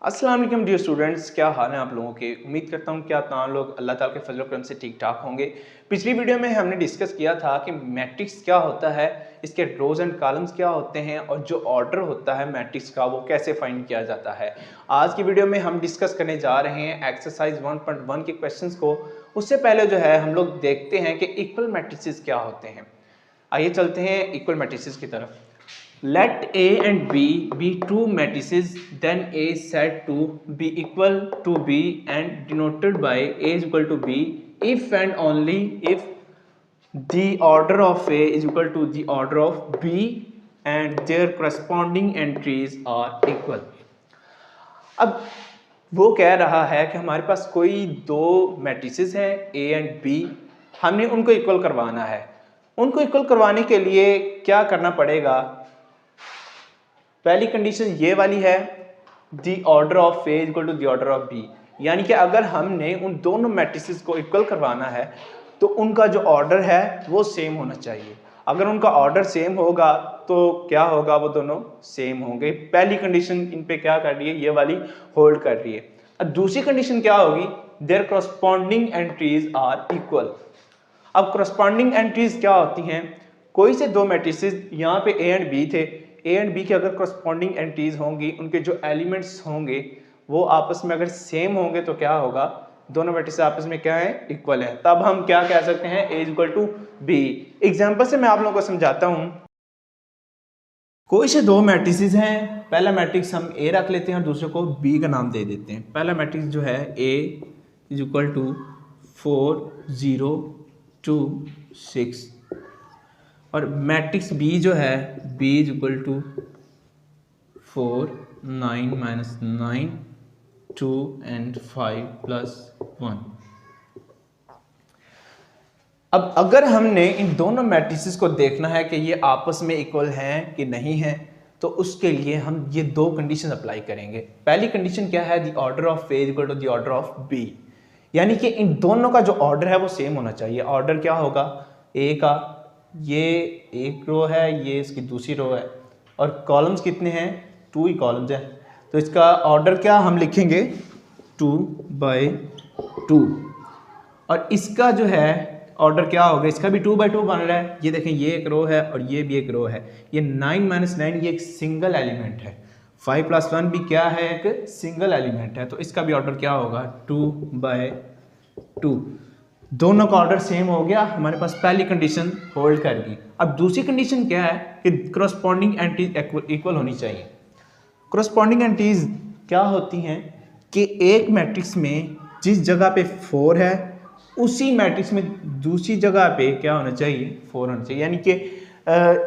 अस्सलाम वालेकुम dear students, क्या हाल है आप लोगों के। उम्मीद करता हूँ कि आप तमाम लोग अल्लाह ताला के फजल करम से ठीक ठाक होंगे। पिछली वीडियो में हमने डिस्कस किया था कि मैट्रिक्स क्या होता है, इसके रोज एंड कॉलम्स क्या होते हैं और जो ऑर्डर होता है मैट्रिक्स का वो कैसे फाइंड किया जाता है। आज की वीडियो में हम डिस्कस करने जा रहे हैं एक्सरसाइज 1.1 के क्वेश्चंस को। उससे पहले जो है हम लोग देखते हैं कि इक्वल मैट्रिसेस क्या होते हैं। आइए चलते हैं इक्वल मैट्रिसेस की तरफ। Let A and B be two matrices, then A said to be equal to B and denoted by A is equal to B if and only if the order of A is equal to the order of B and their corresponding entries are equal। अब वो कह रहा है कि हमारे पास कोई दो matrices हैं A एंड B, हमने उनको इक्वल करवाना है। उनको इक्वल करवाने के लिए क्या करना पड़ेगा? पहली कंडीशन ये वाली है, the order of A equal to the order of B, यानी कि अगर हमने उन दोनों मैट्रिसेस को इक्वल करवाना है तो उनका जो ऑर्डर है वो सेम होना चाहिए। अगर उनका ऑर्डर सेम होगा तो क्या होगा, वो दोनों सेम होंगे। पहली कंडीशन इन पे क्या कर रही है, ये वाली होल्ड कर रही है। अब दूसरी कंडीशन क्या होगी, there corresponding entries are equal. अब करस्पॉन्डिंग एंट्रीज क्या होती हैं? कोई से दो मैट्रिसेस यहाँ पे ए एंड बी थे, ए एंड बी की अगर करस्पॉन्डिंग एंट्रीज होंगी, उनके जो एलिमेंट्स होंगे वो आपस में अगर सेम होंगे तो क्या होगा, दोनों मैट्रिसेस आपस में क्या है, इक्वल है। तब हम क्या कह सकते हैं, ए इक्वल टू बी। एग्जाम्पल से मैं आप लोगों को समझाता हूँ। कोई से दो मैट्रिसेस हैं, पहला मैट्रिक्स हम ए रख लेते हैं और दूसरे को बी का नाम दे देते हैं। पहला मैट्रिक्स जो है ए इज इक्वल टू 4 0 2 6 और मैट्रिक्स बी जो है B is equal to 4 9 minus 9 2 and 5 plus 1। अब अगर हमने इन दोनों मैट्रिसेस को देखना है कि ये आपस में इक्वल हैं कि नहीं हैं, तो उसके लिए हम ये दो कंडीशन अप्लाई करेंगे। पहली कंडीशन क्या है, the order of A equal to the order of B, यानी कि इन दोनों का जो ऑर्डर है वो सेम होना चाहिए। ऑर्डर क्या होगा, ए का ये एक रो है, ये इसकी दूसरी रो है और कॉलम्स कितने हैं, 2 ही कॉलम्स हैं, तो इसका ऑर्डर क्या हम लिखेंगे 2/2। और इसका जो है ऑर्डर क्या होगा, इसका भी 2/2 बन रहा है। ये देखें, ये एक रो है और ये भी एक रो है। ये 9 माइनस 9 ये एक सिंगल एलिमेंट है। 5 प्लस 1 भी क्या है, एक सिंगल एलिमेंट है, तो इसका भी ऑर्डर क्या होगा 2/2। दोनों का ऑर्डर सेम हो गया, हमारे पास पहली कंडीशन होल्ड कर गई। अब दूसरी कंडीशन क्या है कि करस्पॉन्डिंग एंट्रीज इक्वल होनी चाहिए। करस्पॉन्डिंग एंट्रीज क्या होती हैं कि एक मैट्रिक्स में जिस जगह पे 4 है उसी मैट्रिक्स में दूसरी जगह पे क्या होना चाहिए, 4 होना चाहिए। यानी कि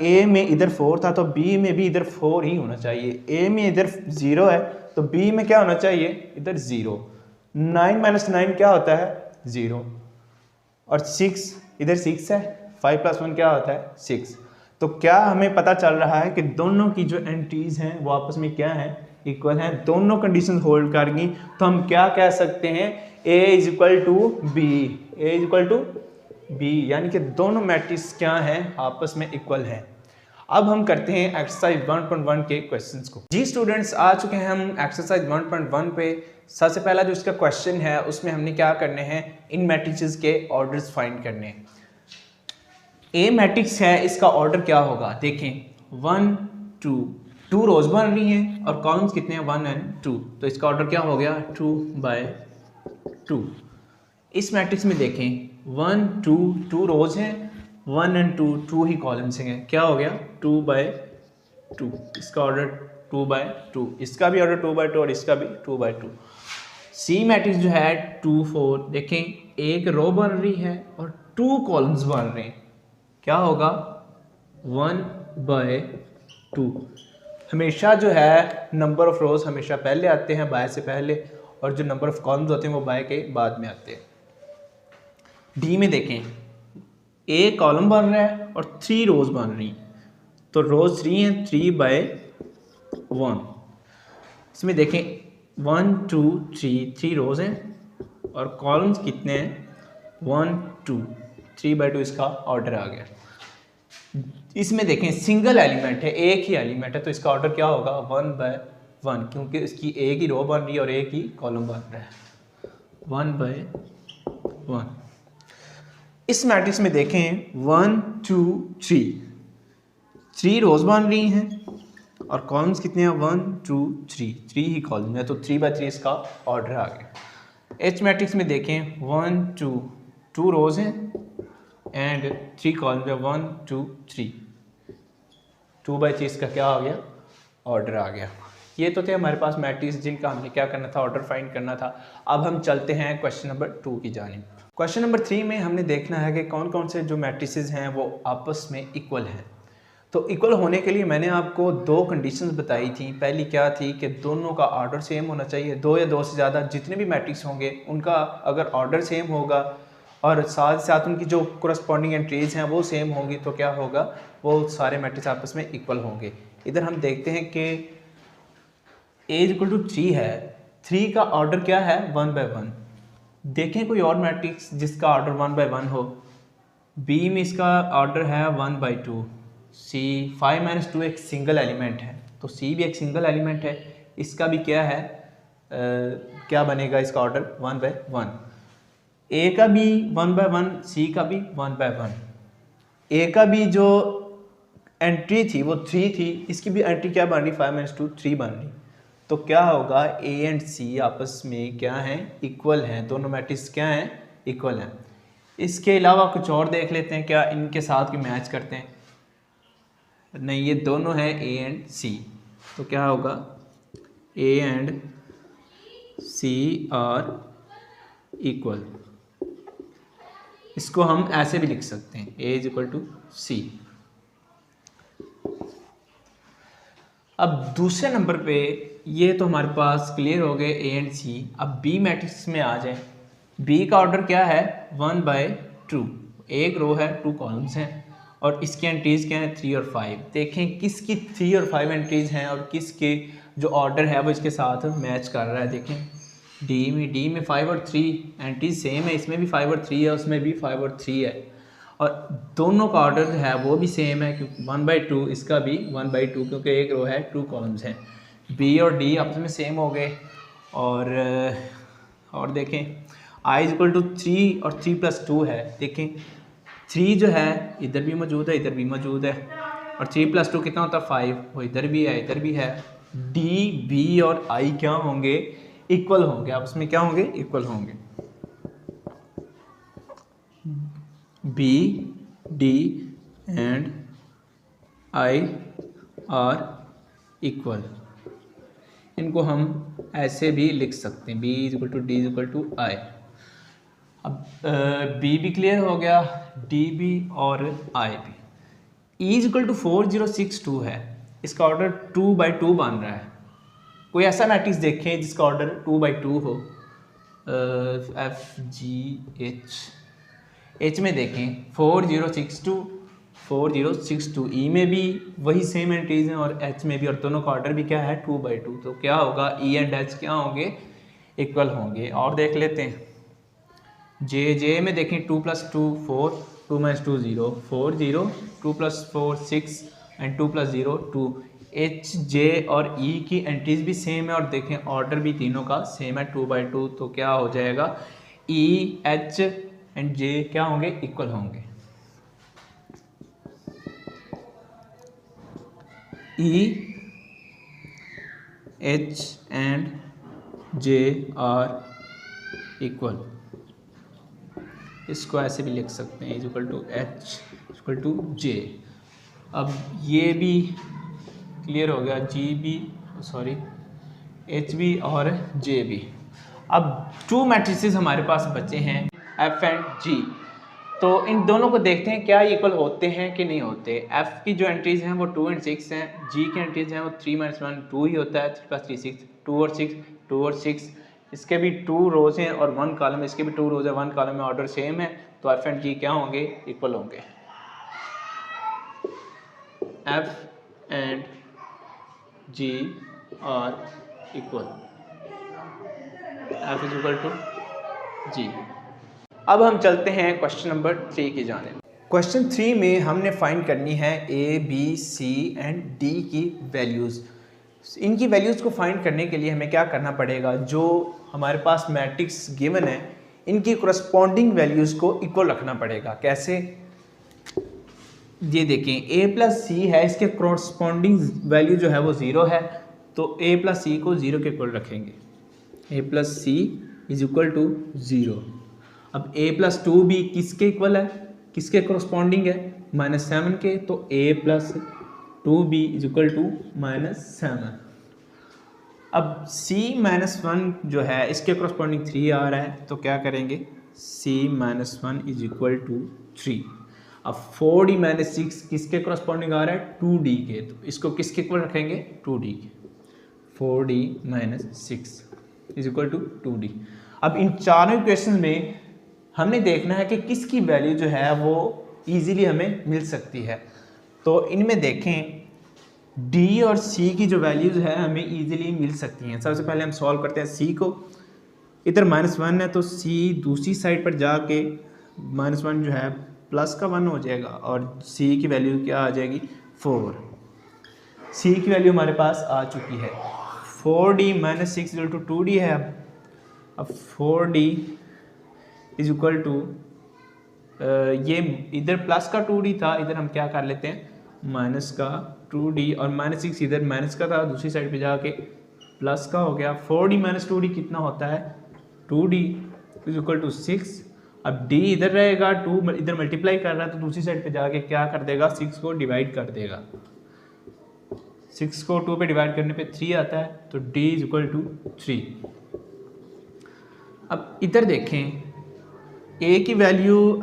ए में इधर 4 था तो बी में भी इधर 4 ही होना चाहिए। ए में इधर 0 है तो बी में क्या होना चाहिए, इधर 0। 9 माइनस 9 क्या होता है, 0 और 6 इधर 6 है, 5 प्लस 1 क्या होता है 6। तो क्या हमें पता चल रहा है कि दोनों की जो एंट्रीज हैं वो आपस में क्या है, इक्वल हैं। दोनों कंडीशन होल्ड करेंगी तो हम क्या कह सकते हैं, A is equal to B, A is equal to B, यानी कि दोनों मैट्रिक्स क्या हैं, आपस में इक्वल हैं। अब हम करते हैं एक्सरसाइज 1.1 के क्वेश्चंस को। जी स्टूडेंट्स, आ चुके हैं हम एक्सरसाइज 1.1 पे। सबसे पहला जो इसका क्वेश्चन है उसमें हमने क्या करने हैं, इन मैट्रिसेस के ऑर्डर्स फाइंड करने हैं। ए मैट्रिक्स है, इसका ऑर्डर क्या होगा, देखें 1 2 रोज बन रही हैं और कॉलम्स कितने हैं 1 एंड 2, तो इसका ऑर्डर क्या हो गया 2/2। इस मैट्रिक्स में देखें 1 2 रोज हैं, 1 एंड 2 ही कॉलम्स हैं, क्या हो गया 2/2। इसका ऑर्डर 2/2, इसका भी ऑर्डर 2/2 और इसका भी 2/2। सी मैट्रिक्स जो है 2 4, देखें एक रो बन रही है और 2 कॉलम्स बन रहे हैं, क्या होगा 1/2। हमेशा जो है नंबर ऑफ रोज हमेशा पहले आते हैं बाय से पहले, और जो नंबर ऑफ कॉलम्स होते हैं वो बाय के बाद में आते हैं। डी में देखें एक कॉलम बन रहा है और 3 रोज बन रही हैं, तो रोज 3 हैं, 3/1। इसमें देखें 1 2 3 रोज हैं और कॉलम्स कितने हैं 1 2, 3/2 इसका ऑर्डर आ गया। इसमें देखें सिंगल एलिमेंट है, एक ही एलिमेंट है, तो इसका ऑर्डर क्या होगा 1/4। 1, क्योंकि इसकी ए की रो बन रही है और ए की कॉलम बन रहा है 1/1। इस मैट्रिक्स में देखें 1 2 3 रोज बन रही हैं और कॉलम्स कितने हैं 1 2 3 ही कॉलम है, तो 3/3 इसका ऑर्डर आ गया। एच मैट्रिक्स में देखें 1 2 रोज हैं एंड 3 कॉलम है 1 2 3 2/3 इसका क्या आ गया ऑर्डर आ गया। ये तो थे हमारे पास मैट्रिक्स जिनका हमने क्या करना था ऑर्डर फाइंड करना था। अब हम चलते हैं क्वेश्चन नंबर 2 की जानिब। क्वेश्चन नंबर 3 में हमने देखना है कि कौन कौन से जो मैट्रिसेस हैं वो आपस में इक्वल हैं। तो इक्वल होने के लिए मैंने आपको 2 कंडीशंस बताई थी। पहली क्या थी कि दोनों का ऑर्डर सेम होना चाहिए, 2 या 2 से ज़्यादा जितने भी मैट्रिक्स होंगे उनका अगर ऑर्डर सेम होगा और साथ साथ उनकी जो कोरस्पॉन्डिंग एंट्रीज हैं वो सेम होंगी तो क्या होगा, वो सारे मैट्रिक्स आपस में इक्वल होंगे। इधर हम देखते हैं कि A=3 है, 3 का ऑर्डर क्या है 1/1। देखें कोई और मैट्रिक्स जिसका ऑर्डर 1/1 हो। B में इसका ऑर्डर है 1/2। C 5 - 2 एक सिंगल एलिमेंट है, तो C भी एक सिंगल एलिमेंट है, इसका भी क्या है क्या बनेगा इसका ऑर्डर 1/1। A का भी 1/1, C का भी 1/1। A का भी जो एंट्री थी वो 3 थी, इसकी भी एंट्री क्या बन रही 5 - 2 3 बन रही। तो क्या होगा A एंड C आपस में क्या हैं इक्वल हैं, दोनों मैट्रिक्स क्या हैं इक्वल हैं। इसके अलावा कुछ और देख लेते हैं, क्या इनके साथ भी मैच करते हैं, नहीं ये दोनों हैं A एंड C। तो क्या होगा A and C are equal. इसको हम ऐसे भी लिख सकते हैं A=C। अब दूसरे नंबर पे ये तो हमारे पास क्लियर हो गए A एंड C। अब B मैट्रिक्स में आ जाए। B का ऑर्डर क्या है 1/2, एक रो है 2 कॉलम्स हैं और इसकी एंट्रीज क्या हैं 3 और 5। देखें किसकी 3 और 5 एंट्रीज हैं और किसके जो ऑर्डर है वो इसके साथ मैच कर रहा है। देखें D में 5 और 3 एंट्रीज सेम है, इसमें भी 5 और 3 है, उसमें भी 5 और 3 है और दोनों का ऑर्डर है वो भी सेम है क्योंकि 1/2, इसका भी 1/2 क्योंकि एक रो है 2 कॉलम्स हैं। B और D आपस में सेम हो गए और देखें I=3 और 3 + 2 है। देखें 3 जो है इधर भी मौजूद है, इधर भी मौजूद है और 3 + 2 कितना होता है 5, वो इधर भी है इधर भी है। D B और I क्या होंगे इक्वल होंगे, आपस में क्या होंगे इक्वल होंगे। B D and I are equal. इनको हम ऐसे भी लिख सकते हैं B=D=I। अब B भी क्लियर हो गया, D भी और I भी। E=4062 है, इसका ऑर्डर 2/2 बन रहा है। कोई ऐसा मैट्रिक्स देखें जिसका ऑर्डर 2/2 हो। F G H में देखें 4062 E में भी वही सेम एंट्रीज हैं और H में भी, और दोनों का ऑर्डर भी क्या है 2/2। तो क्या होगा E एंड H क्या होंगे इक्वल होंगे। और देख लेते हैं J में देखें 2 + 2 4 2 - 2 0 4 0 2 + 4 6 एंड 2 + 0 2। H J और E की एंट्रीज भी सेम है और देखें ऑर्डर भी तीनों का सेम है 2/2। तो क्या हो जाएगा E H एंड J क्या होंगे इक्वल होंगे। E H and J are equal. इसको ऐसे भी लिख सकते हैं H=J। अब ये भी क्लियर हो गया H भी और J भी। अब 2 मैट्रिसेस हमारे पास बचे हैं F एंड G। तो इन दोनों को देखते हैं क्या इक्वल होते हैं कि नहीं होते। F की जो एंट्रीज हैं वो 2 और 6 हैं, G की एंट्रीज हैं वो 3 - 1 2 ही होता है, 3 + 3 6 2 और 6 2 और 6। इसके भी 2 रोज हैं और 1 कॉलम, इसके भी 2 रोज है 1 कॉलम में, ऑर्डर सेम है। तो F एंड G क्या होंगे इक्वल होंगे। F and G are equal, F=G। अब हम चलते हैं क्वेश्चन नंबर 3 की जानिब। क्वेश्चन 3 में हमने फाइंड करनी है A B C and D की वैल्यूज़। इनकी वैल्यूज़ को फाइंड करने के लिए हमें क्या करना पड़ेगा, जो हमारे पास मैट्रिक्स गिवन है इनकी करस्पॉन्डिंग वैल्यूज़ को इक्वल रखना पड़ेगा। कैसे, ये देखें a प्लस सी है, इसके करस्पॉन्डिंग वैल्यू जो है वो 0 है, तो a प्लस सी को 0 के इक्वल रखेंगे। a plus C is equal to 0। अब a प्लस 2b किसके इक्वल है, किसके करस्पॉन्डिंग है, -7 के, तो a plus 2b is equal to -7। अब c -1 जो है इसके करस्पॉन्डिंग 3 आ रहा है, तो क्या करेंगे, c -1 इज इक्वल टू 3। अब 4d - 6 किसके करस्पॉन्डिंग आ रहा है, 2d के, तो इसको किसके इक्वल रखेंगे, 2d के। 4d - 6 is equal to 2d। अब इन चारों इक्वेशन में हमने देखना है कि किसकी वैल्यू जो है वो इजीली हमें मिल सकती है। तो इनमें देखें d और c की जो वैल्यूज़ है हमें इजीली मिल सकती हैं। सबसे पहले हम सॉल्व करते हैं c को। इधर -1 है, तो c दूसरी साइड पर जाके -1 जो है प्लस का 1 हो जाएगा और c की वैल्यू क्या आ जाएगी, 4। c की वैल्यू हमारे पास आ चुकी है। 4d - 6 इक्वल टू 2d है। अब 4d इज इक्वल टू, ये इधर प्लस का 2d था, इधर हम क्या कर लेते हैं, माइनस का 2d, और -6 इधर माइनस का था, दूसरी साइड पे जाके प्लस का हो गया। 4d - 2d कितना होता है, 2d इज इक्वल टू 6। अब d इधर रहेगा, 2 इधर मल्टीप्लाई कर रहा है, तो दूसरी साइड पे जाके क्या कर देगा, 6 को डिवाइड कर देगा। 6 को 2 पे डिवाइड करने पे 3 आता है, तो d इज इक्वल टू 3। अब इधर देखें a की वैल्यू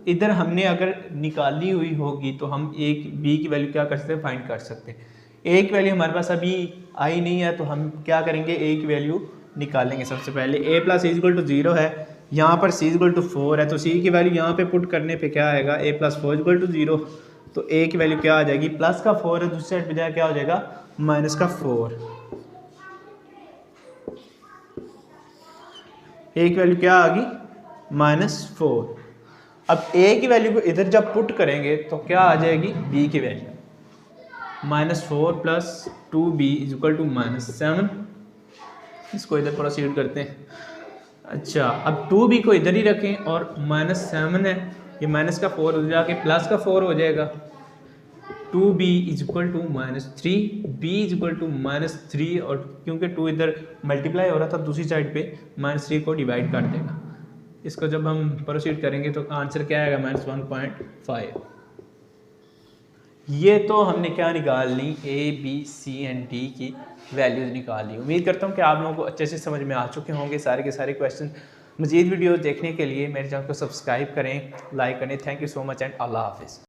इधर हमने अगर निकाली हुई होगी तो हम a b की वैल्यू क्या कर सकते हैं, फाइंड कर सकते हैं। a की वैल्यू हमारे पास अभी आई नहीं है, तो हम क्या करेंगे, a की वैल्यू निकालेंगे। सबसे पहले a plus c equal to 0 है, यहाँ पर c इक्वल टू 4 है, तो c की वैल्यू यहाँ पे पुट करने पे क्या आएगा, a प्लस 4 इक्वल टू 0। तो a की वैल्यू क्या आ जाएगी, प्लस का 4 है, दूसरी साइड पे जाए क्या हो जाएगा, माइनस का 4। a की वैल्यू क्या आ गई, -4। अब a की वैल्यू को इधर जब पुट करेंगे तो क्या आ जाएगी, b की value, -4 plus 2b is equal to -7। इसको इधर प्रोसीड करते हैं। अच्छा, अब 2b को इधर ही रखें और -7 है, ये माइनस का 4 उधर जाके प्लस का 4 हो जाएगा। 2b is equal to -3, b is equal to -3, और क्योंकि 2 इधर मल्टीप्लाई हो रहा था दूसरी साइड पे, -3 को डिवाइड कर देगा। इसको जब हम प्रोसीड करेंगे तो आंसर क्या आएगा, -1.5। ये तो हमने क्या निकाल ली, a b c and d की वैल्यूज निकाल ली। उम्मीद करता हूँ कि आप लोगों को अच्छे से समझ में आ चुके होंगे सारे के सारे क्वेश्चन। मज़ीद वीडियो देखने के लिए मेरे चैनल को सब्सक्राइब करें, लाइक करें। Thank you so much and अल्लाह हाफिज़।